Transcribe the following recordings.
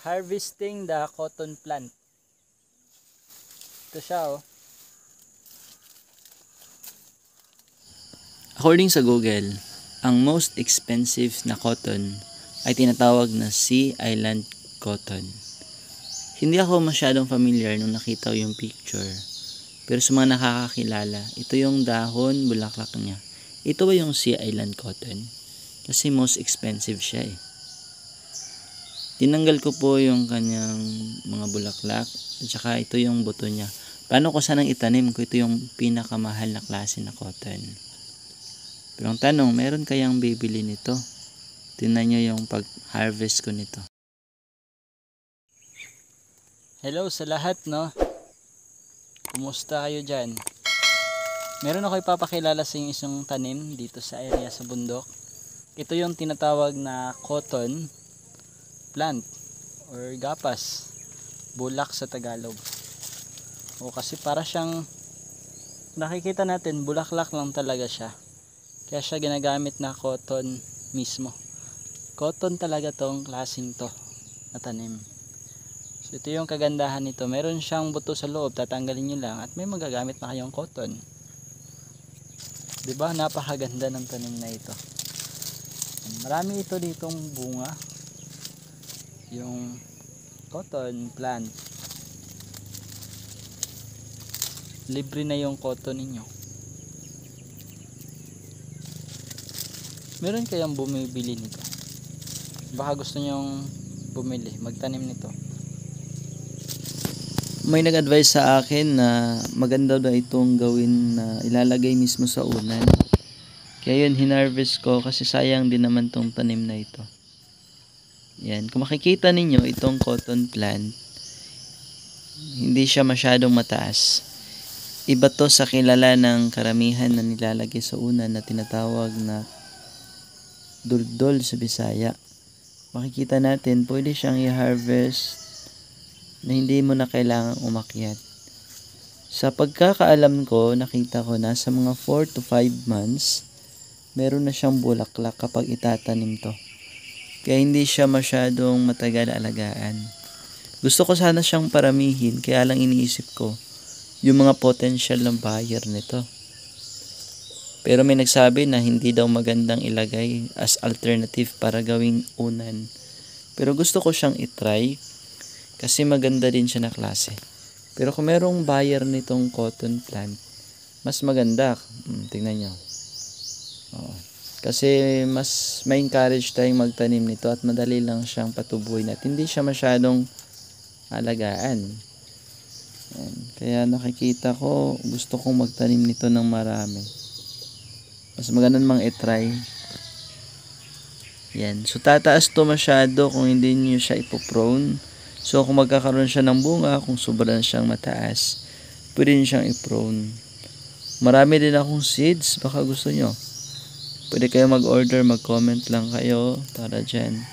Harvesting the cotton plant. Ito siya oh. According sa Google, ang most expensive na cotton ay tinatawag na Sea Island cotton. Hindi ako masyadong familiar nung nakita ko yung picture. Pero sa mga nakakakilala, ito yung dahon, bulaklak niya. Ito ba yung Sea Island cotton? Kasi most expensive siya eh. Tinanggal ko po yung kanyang mga bulaklak at saka ito yung buto niya. Paano ko sanang itanim kung ito yung pinakamahal na klase na cotton? Pero ang tanong, meron kayang bibili nito? Tingnan nyo yung pag-harvest ko nito. Hello sa lahat no. Kumusta kayo dyan? Meron ako ipapakilala sa inyo isang tanim dito sa area sa bundok. Ito yung tinatawag na cotton plant or gapas, bulak sa Tagalog. O kasi para siyang nakikita natin bulaklak lang talaga siya. Kaya siya ginagamit na cotton mismo. Cotton talaga tong klaseng to na tanim. So ito yung kagandahan nito. Meron siyang buto sa loob, tatanggalin nyo lang at may magagamit na kayong cotton. 'Di ba? Napakaganda ng tanim na ito. Marami ito ditong bunga. Yung cotton plant. Libre na yung cotton ninyo. Meron kayang bumibili nito? Baka gusto nyong bumili, magtanim nito. May nag-advise sa akin na maganda daw itong gawin na ilalagay mismo sa unan. Kaya yun, hinarvest ko kasi sayang din naman tong tanim na ito. Yan, kung makikita ninyo itong cotton plant, hindi siya masyadong mataas. Iba to sa kilala ng karamihan na nilalagay sa unan na tinatawag na duldol sa Bisaya. Makikita natin, pwede siyang i-harvest na hindi mo na kailangang umakyat. Sa pagkakaalam ko, nakita ko na sa mga 4 to 5 months, meron na siyang bulaklak kapag itatanim to. Kaya hindi siya masyadong matagal alagaan. Gusto ko sana siyang paramihin, kaya lang iniisip ko yung mga potential ng buyer nito. Pero may nagsabi na hindi daw magandang ilagay as alternative para gawing unan. Pero gusto ko siyang itry kasi maganda din siya na klase. Pero kung merong buyer nitong cotton plant, mas maganda. Tingnan nyo. Kasi mas may encourage tayong magtanim nito at madali lang siyang patubuhin at hindi siya masyadong alagaan. Kaya nakikita ko, gusto kong magtanim nito ng marami. Mas maganda namang itry. Yan. So tataas to masyado kung hindi niyo siya ipoprone. So kung magkakaroon siya ng bunga, kung sobrang siyang mataas, pwede niyo siyang iprone. Marami din akong seeds, baka gusto nyo. Pwede kayo mag-order, mag-comment lang kayo para dyan.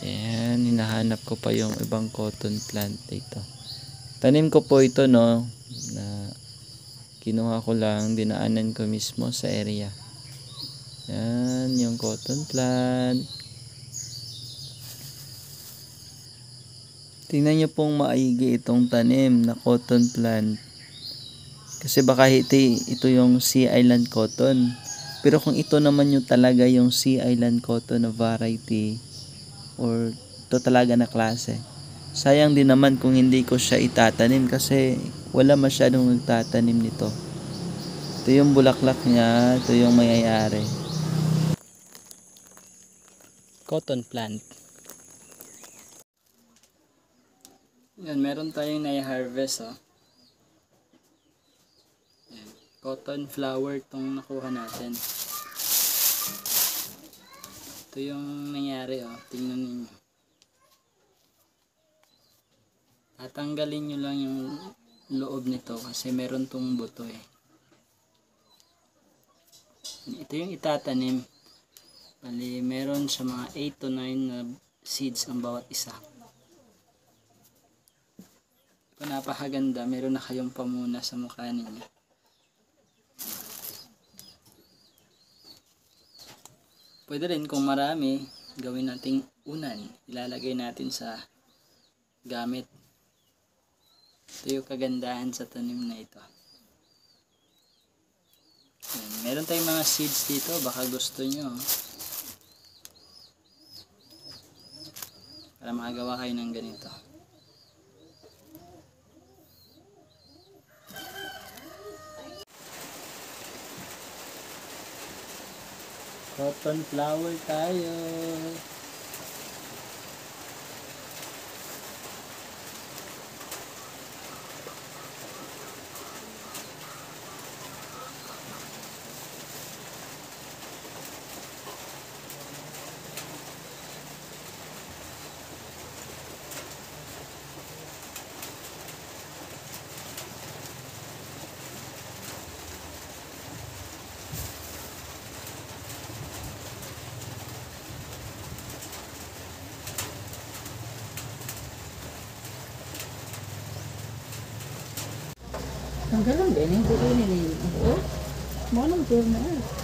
Ayan, hinahanap ko pa yung ibang cotton plant dito. Tanim ko po ito no, na kinuha ko lang, dinaanan ko mismo sa area. Yan, yung cotton plant. Tingnan nyo pong maigi itong tanim na cotton plant. Kasi baka ito yung Sea Island cotton. Pero kung ito naman yung talaga yung Sea Island cotton na variety or ito talaga na klase, sayang din naman kung hindi ko siya itatanim kasi wala masyadong nagtatanim nito. Ito yung bulaklak niya, ito yung mayayari. Cotton plant. Yan, meron tayong na-harvest oh. Yan, cotton flower tong nakuha natin. Ito yung nangyari oh, tingnan niyo. Tatanggalin nyo lang yung loob nito kasi meron tong buto eh. Ito yung itatanim. Bali, meron sa mga 8 to 9 na seeds ang bawat isa. Ito napakaganda, meron na kayong pamuna sa mukha ninyo. Pwede rin kung marami, gawin nating unan. Ilalagay natin sa gamit. Ito yung kagandahan sa tanim na ito. Yan. Meron tayong mga seeds dito, baka gusto nyo. Para makagawa kayo ng ganito. Cotton flower tayo. Ang galang din, hindi ko nililin. Oh, mo nang turn na.